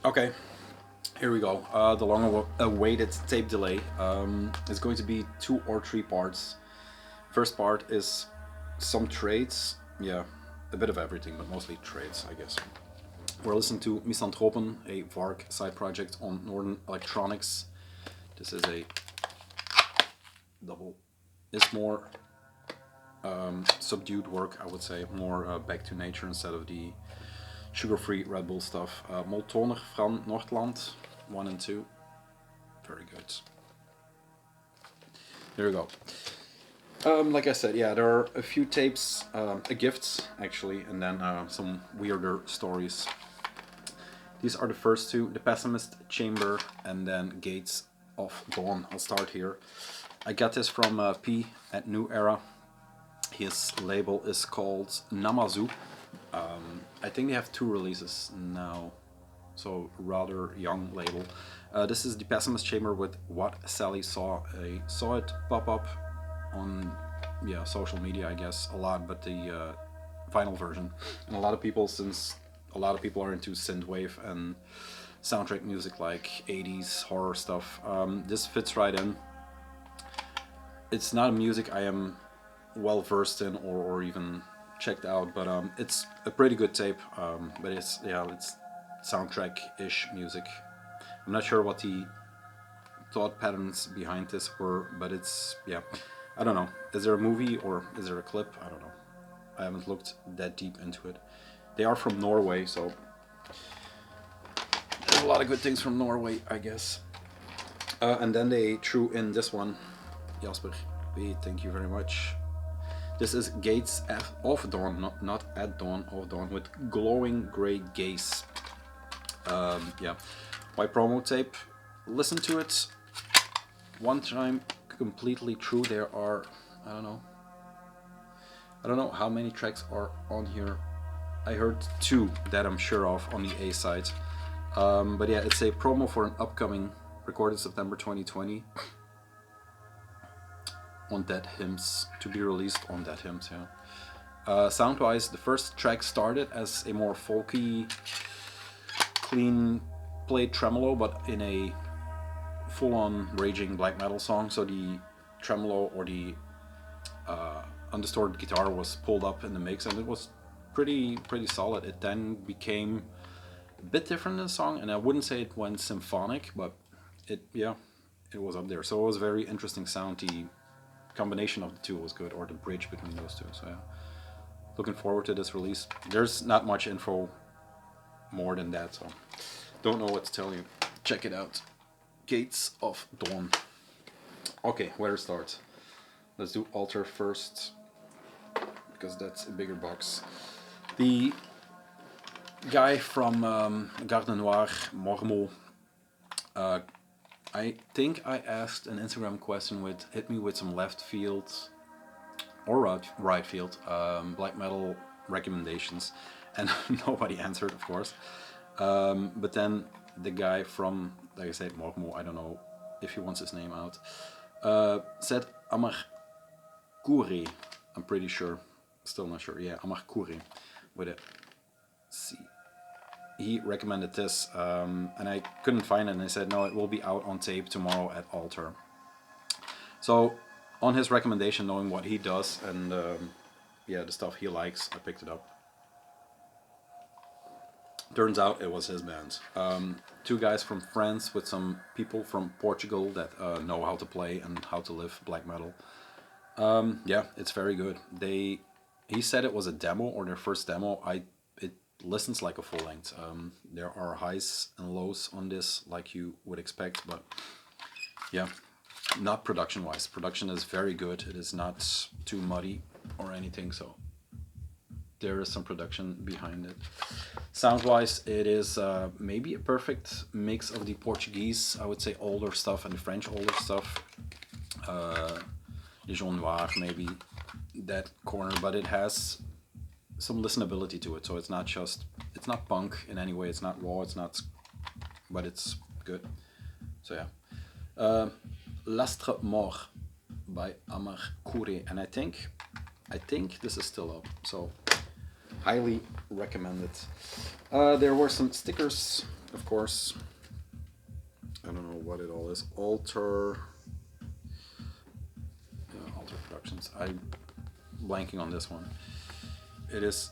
Okay, here we go. The long-awaited tape delay is going to be 2 or 3 parts. First part is some trades, yeah, a bit of everything, but mostly trades, I guess. We're listening to Antopan, a Vark side project on Northern Electronics. This is a double. It's more subdued work, I would say, more back to nature instead of the sugar-free Red Bull stuff. Moltoner van Nordland, 1 and 2. Very good. Here we go. Like I said, yeah, there are a few tapes, gifts actually, and then some weirder stories. These are the first two, the Pessimist Chamber and then Gates of Dawn. I'll start here. I got this from P at New Era. His label is called Namazu. I think they have 2 releases now, so rather young label. This is the Pessimist Chamber with What Sally Saw. I saw it pop up on social media, I guess, a lot, but the vinyl version. And a lot of people, since a lot of people are into synthwave and soundtrack music like 80s horror stuff, this fits right in. It's not music I am well versed in or even checked out, but it's a pretty good tape. But it's soundtrack-ish music. I'm not sure what the thought patterns behind this were, but it's I don't know. Is there a movie or is there a clip? I don't know. I haven't looked that deep into it. They are from Norway, so there's a lot of good things from Norway, I guess. And then they threw in this one. Jasper B, thank you very much. This is Gates of Dawn, not at dawn, of dawn, with glowing gray gaze. My promo tape. Listen to it one time completely through. There are, I don't know how many tracks are on here. I heard 2 that I'm sure of on the A side. But yeah, it's a promo for an upcoming, recorded September 2020. On Dead Hymns, to be released on Dead Hymns, yeah. Sound-wise, the first track started as a more folky, clean played tremolo, but in a full-on raging black metal song. So the tremolo or the undistorted guitar was pulled up in the mix, and it was pretty solid. It then became a bit different in the song, and I wouldn't say it went symphonic, but it was up there. So it was a very interesting sound. The combination of the 2 was good, or the bridge between those 2. So yeah, looking forward to this release. There's not much info more than that, so don't know what to tell you. Check it out. Gates of Dawn. Okay, where to start? Let's do Altar first, because that's a bigger box. The guy from Garde Noire, Mormo, I think I asked an Instagram question with hit me with some left field or right field black metal recommendations, and nobody answered, of course. But then the guy from, like I said, Mormo, I don't know if he wants his name out, said Amarkure. I'm pretty sure, still not sure. Yeah, Amarkure with a C. He recommended this, and I couldn't find it, and I said, no, it will be out on tape tomorrow at Altar. So, on his recommendation, knowing what he does and the stuff he likes, I picked it up. Turns out it was his band. 2 guys from France with some people from Portugal that know how to play and how to live black metal. It's very good. He said it was a demo, or their first demo. It listens like a full length. There are highs and lows on this, like you would expect, but yeah, not production wise. Production is very good. It is not too muddy or anything, so there is some production behind it. Sound wise, it is maybe a perfect mix of the Portuguese, I would say, older stuff and the French older stuff. Jaune Noir, maybe that corner, but it has some listenability to it, so it's not punk in any way, it's not raw, but it's good. So yeah, L'Astre Mort by Amarkure, and I think this is still up, so highly recommend it. There were some stickers of course, I don't know what it all is. Alter Productions. I'm blanking on this one. It is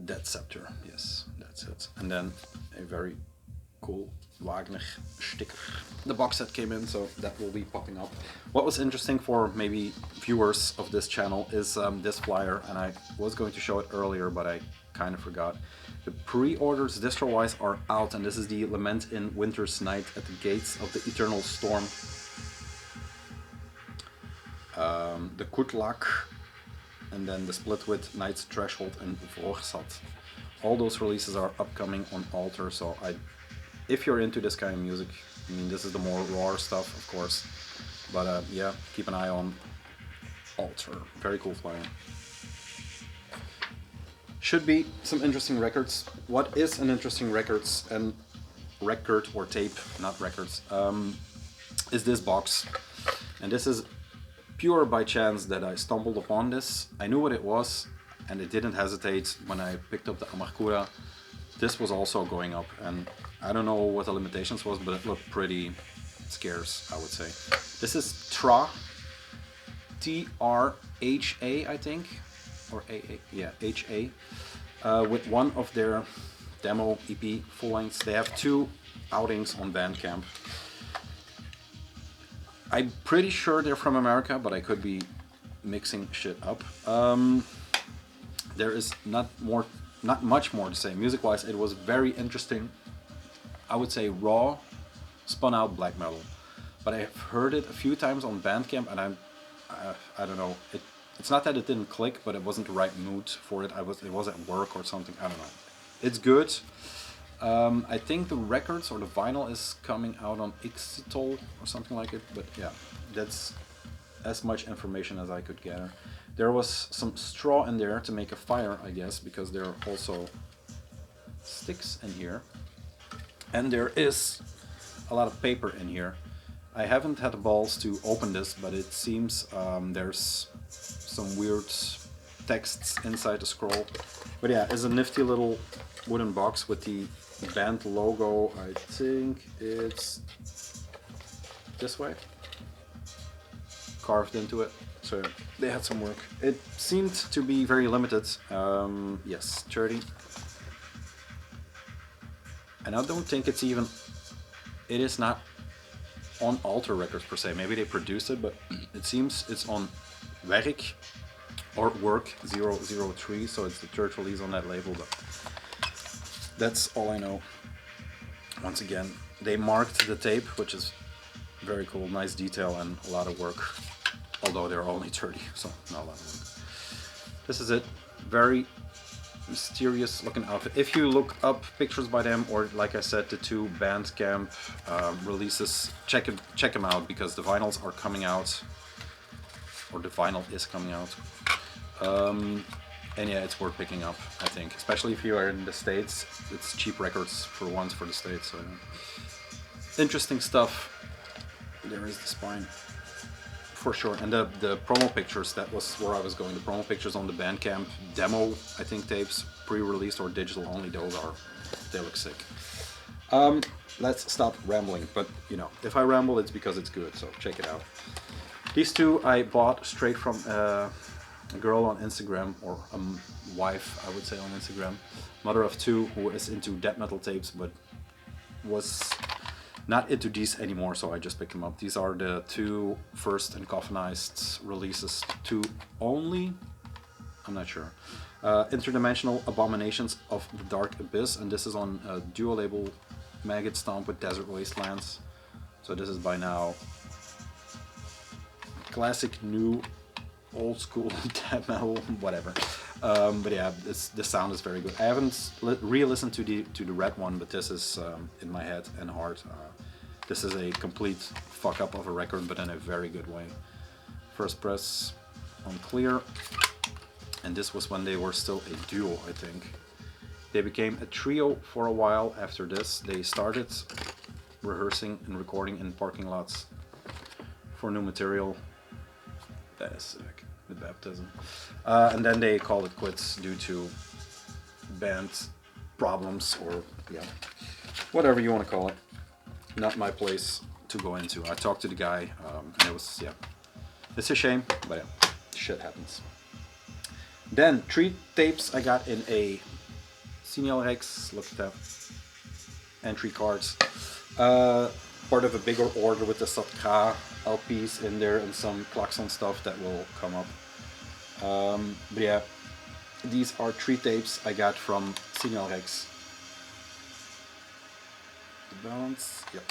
Dead Scepter. Yes, that's it. And then a very cool Wagner sticker. The box set came in, so that will be popping up. What was interesting for maybe viewers of this channel is this flyer, and I was going to show it earlier, but I kind of forgot. The pre-orders distro-wise are out, and this is the Lament in Winter's Night at the Gates of the Eternal Storm. The Kutlak, and then the split with Night's Threshold and Vrogsat. All those releases are upcoming on Alter, so if you're into this kind of music, I mean, this is the more raw stuff, of course, but yeah, keep an eye on Alter. Very cool flyer. Should be some interesting records. What is an interesting record or tape, not records, is this box. And this is pure by chance that I stumbled upon this. I knew what it was, and it didn't hesitate when I picked up the Amargura. This was also going up, and I don't know what the limitations was, but it looked pretty scarce, I would say. This is Tra, T-R-H-A, I think, or A-A, yeah, H-A, with one of their demo EP full lengths. They have 2 outings on Bandcamp. I'm pretty sure they're from America, but I could be mixing shit up. There is not much more to say. Music-wise, it was very interesting. I would say raw, spun out black metal. But I've heard it a few times on Bandcamp, and I don't know. It's not that it didn't click, but it wasn't the right mood for it. It was at work or something. I don't know. It's good. I think the records or the vinyl is coming out on Ixitol or something like it, but yeah, that's as much information as I could gather. There was some straw in there to make a fire, I guess, because there are also sticks in here. And there is a lot of paper in here. I haven't had the balls to open this, but it seems there's some weird texts inside the scroll. But yeah, it's a nifty little wooden box with the band logo. I think it's this way, carved into it. So they had some work. It seemed to be very limited. Yes, 30. And I don't think it's even, it is not on Alter Records per se. Maybe they produced it, but it seems it's on Werk or Work 003, so it's the third release on that label. But that's all I know. Once again, they marked the tape, which is very cool, nice detail and a lot of work. Although they're only 30, so not a lot of work. This is it. Very mysterious looking outfit. If you look up pictures by them, or like I said, the 2 Bandcamp releases, check them out, because the vinyls are coming out, or the vinyl is coming out. And yeah, it's worth picking up, I think, especially if you are in the States. It's cheap records for once for the States. So interesting stuff. There is the spine, for sure. And the promo pictures, that was where I was going. The promo pictures on the Bandcamp demo, I think, tapes, pre-released or digital only, they look sick. Let's stop rambling, but you know, if I ramble, it's because it's good, so check it out. These 2 I bought straight from a girl on Instagram, or a wife, I would say, on Instagram, mother of 2, who is into death metal tapes, but was not into these anymore, so I just picked them up. These are the 2 first and coffinized releases, 2 only, I'm not sure. Interdimensional Abominations of the Dark Abyss, and this is on a duo label, Maggot Stomp with Desert Wastelands. So this is by now classic, new, old school death metal, whatever. But yeah, the sound is very good. I haven't re-listened to the red one, but this is in my head and heart. This is a complete fuck up of a record, but in a very good way. First press on clear, and this was when they were still a duo, I think. They became a trio for a while after this. They started rehearsing and recording in parking lots for new material. That is sick, with baptism. And then they called it quits due to band problems, or yeah. whatever you want to call it. Not my place to go into. I talked to the guy, and it was, yeah, it's a shame, but yeah, shit happens. Then 3 tapes I got in a Signal Rex. Look at that. Entry cards. Part of a bigger order with the Satka LPs in there and some Klaxon stuff that will come up. But yeah, these are 3 tapes I got from Signal Rex. The balance, yep.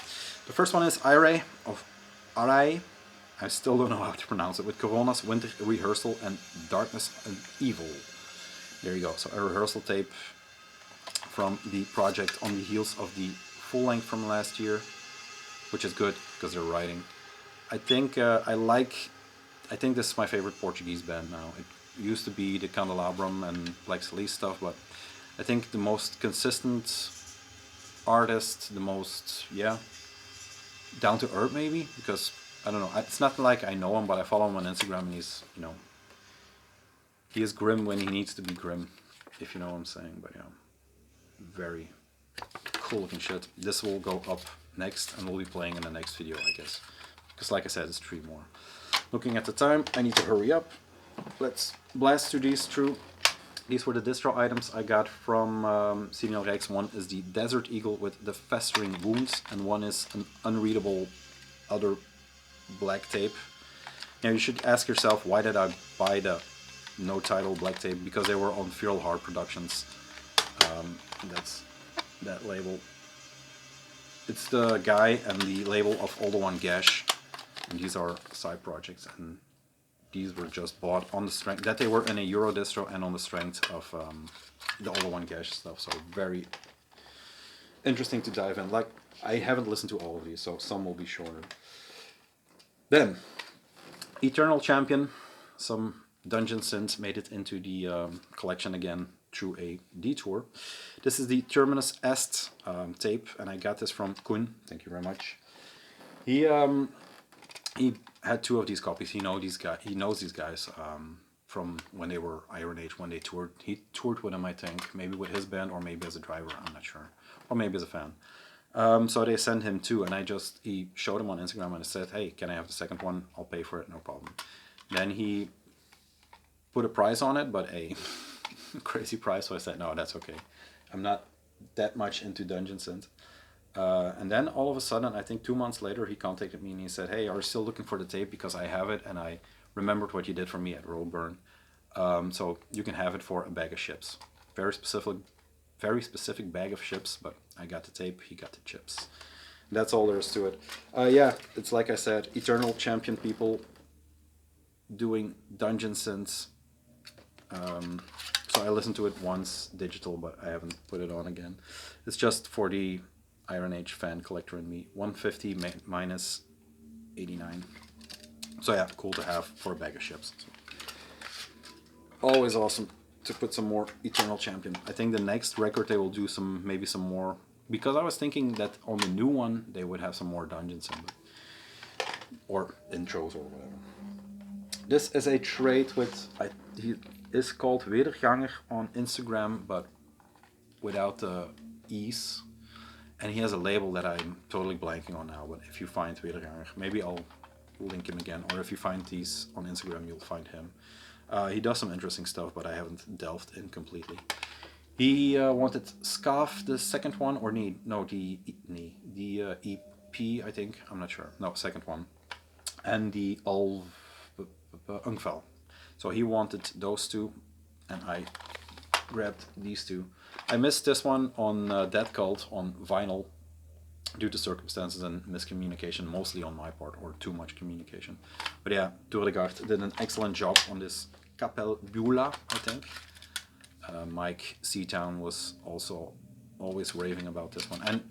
The first one is Irae of Irae. I still don't know how to pronounce it. With Corona's Winter Rehearsal and Darkness and Evil. There you go. So a rehearsal tape from the project on the heels of the full length from last year, which is good because they're writing. I think I think this is my favorite Portuguese band now. It used to be the Candelabrum and Black Celeste stuff, but I think the most consistent artist, the most, yeah, down to earth maybe, because I don't know, it's not like I know him, but I follow him on Instagram and he's, you know, he is grim when he needs to be grim, if you know what I'm saying. But yeah, very cool looking shit. This will go up next and we'll be playing in the next video, I guess, because like I said, it's 3 more. Looking at the time, I need to hurry up. Let's blast through these through. These were the distro items I got from Signal Rex. One is the Desert Eagle with the Festering Wounds, and one is an unreadable other black tape. Now you should ask yourself, why did I buy the no title black tape? Because they were on Feral Heart Productions. That's that label. It's the guy and the label of All the One Gash, and these are side projects, and these were just bought on the strength that they were in a Euro distro and on the strength of the All the One Gash stuff. So very interesting to dive in. Like, I haven't listened to all of these, so some will be shorter. Then Eternal Champion, some Dungeon Synths made it into the collection again through a detour. This is the Terminus Est tape, and I got this from Kun. Thank you very much. He had 2 of these copies. He knows these guys from when they were Iron Age, when they toured. He toured with them, I think, maybe with his band or maybe as a driver. I'm not sure, or maybe as a fan. So they sent him 2, and he showed him on Instagram and I said, hey, can I have the second one? I'll pay for it, no problem. Then he put a price on it, but a crazy price, so I said, no, that's okay. I'm not that much into Dungeon Synth. And then all of a sudden, I think 2 months later, he contacted me and he said, hey, are you still looking for the tape? Because I have it and I remembered what you did for me at Roadburn. So you can have it for a bag of chips. Very specific bag of chips, but I got the tape, he got the chips. That's all there is to it. Yeah, it's like I said, Eternal Champion people doing Dungeon Synths. So I listened to it once digital, but I haven't put it on again. It's just for the Iron Age fan collector in me. 150 minus 89. So yeah, cool to have for a bag of chips. So always awesome to put some more Eternal Champion. I think the next record they will do maybe some more, because I was thinking that on the new one they would have some more dungeons in it, or intros or whatever. This is a trade with, he is called Wederganger on Instagram, but without the E's. And he has a label that I'm totally blanking on now, but if you find Wederganger, maybe I'll link him again, or if you find these on Instagram, you'll find him. He does some interesting stuff, but I haven't delved in completely. He wanted Scarf, the second one, or the EP, I think, I'm not sure. No, second one. And the Ungval. So he wanted those 2, and I grabbed these 2. I missed this one on Dead Cult on vinyl due to circumstances and miscommunication, mostly on my part, or too much communication. But yeah, Doordegaard did an excellent job on this Capel Beulah, I think. Mike Seatown was also always raving about this one. And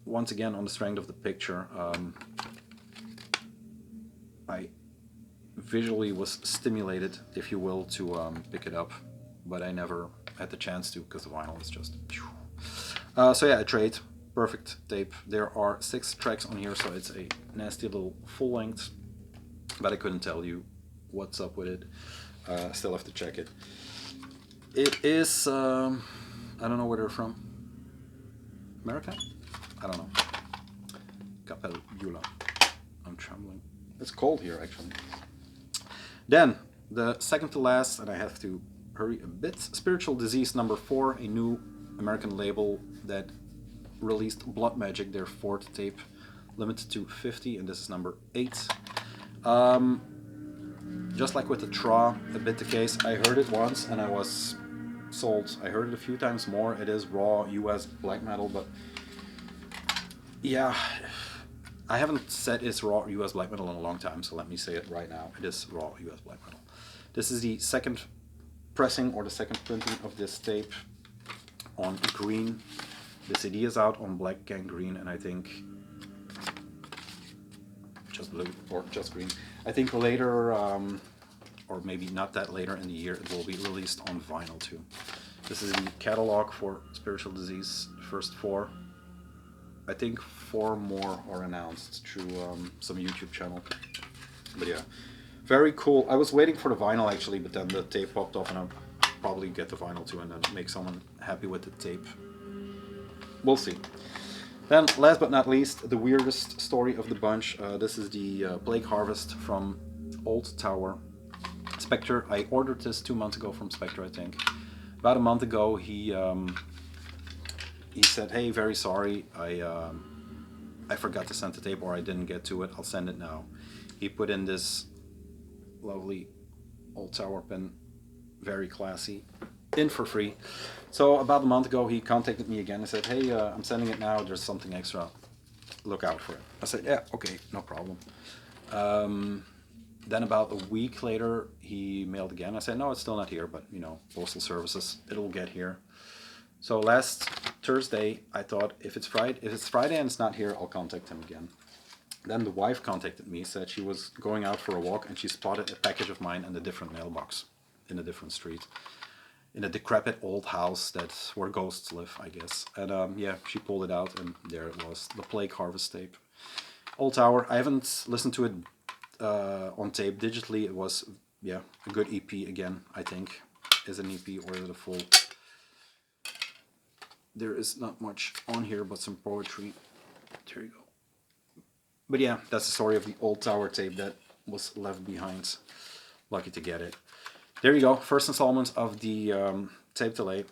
once again, on the strength of the picture, I visually was stimulated, if you will, to pick it up, but I never had the chance to because the vinyl is just... so yeah, a trade. Perfect tape. There are 6 tracks on here, so it's a nasty little full length, but I couldn't tell you what's up with it. Still have to check it. It is, I don't know where they're from. America? I don't know. Capel, Beulah. I'm trembling. It's cold here, actually. Then, the second to last, and I have to hurry a bit, Spiritual Disease number 4, a new American label that released Blood Magic, their 4th tape, limited to 50, and this is number 8. Just like with the Tra, a bit the case. I heard it once and I was sold. I heard it a few times more. It is raw US black metal, but yeah, I haven't said it's raw US black metal in a long time, so let me say it right now. It is raw US black metal. This is the second pressing or the second printing of this tape on green. The CD is out on black and green, and I think just blue or just green. I think later, or maybe not that later in the year, it will be released on vinyl too. This is the catalog for Spiritual Disease, first 4. I think 4 more are announced through some YouTube channel. But yeah, very cool. I was waiting for the vinyl actually, but then the tape popped off, and I'll probably get the vinyl too and then make someone happy with the tape. We'll see. Then, last but not least, the weirdest story of the bunch. This is the Plague Harvest from Old Tower. Spectre, I ordered this 2 months ago from Spectre, I think. About a month ago, he said, hey, very sorry, I forgot to send the tape, or I didn't get to it, I'll send it now. He put in this lovely Old Tower pin, very classy, in for free. So about a month ago, he contacted me again and said, hey, I'm sending it now, there's something extra, look out for it. I said, yeah, okay, no problem. Then about a week later, he mailed again. I said, no, it's still not here, but you know, postal services, it'll get here. So last Thursday, I thought if it's Friday and it's not here, I'll contact him again. Then the wife contacted me, said she was going out for a walk and she spotted a package of mine in a different mailbox, in a different street, in a decrepit old house that's where ghosts live, I guess. And yeah, she pulled it out and there it was, the Plague Harvest tape. Old Tower, I haven't listened to it on tape digitally. It was, yeah, a good EP again, I think. Is it an EP or is it a full? There is not much on here but some poetry. There you go. But yeah, that's the story of the Old Tower tape that was left behind. Lucky to get it. There you go, first installment of the tape delay.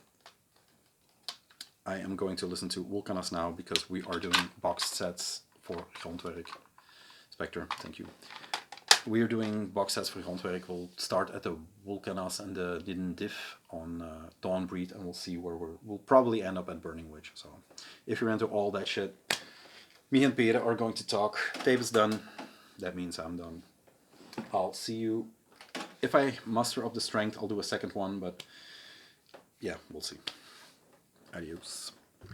I am going to listen to Vulcanas now because we are doing boxed sets for Grondwerk. Spectre, thank you. We are doing box sets for Grondwerk. We'll start at the Vulcanas and the Didn't Diff on Dawnbreed, and we'll see where we'll probably end up at Burning Witch. So if you're into all that shit, me and Peter are going to talk. Tape is done. That means I'm done. I'll see you. If I muster up the strength, I'll do a second one, but yeah, we'll see. Adios.